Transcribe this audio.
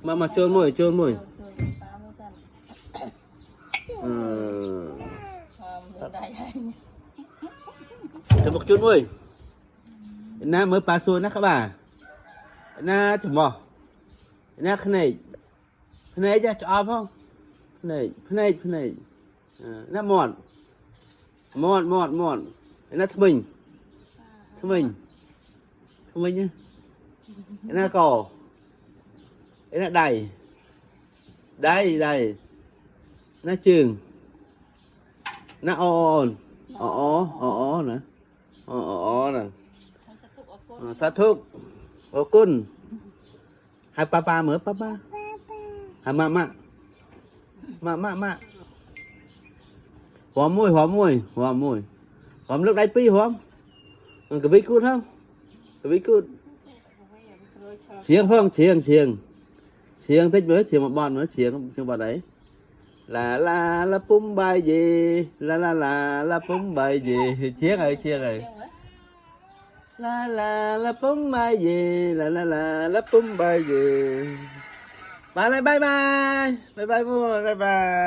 mà trôn mùi chấm một chút mùi na mới pa xuôi na các bà na chấm bò na cái này ra cho không cái này na mòn na thằng mình nhá na cò na đầy na trường na ồn nè nè sát thuốc ô cun hai papa mới papa hai mama hóm mùi nước đáy pi hóm cái vít cút không cái vít cút xiềng không xiềng tích với xiềng một bọn nữa xiềng vào đấy là pum bài gì là pum bài gì xiềng rồi la pum bài gì la pum bài gì bye bye mua bye bye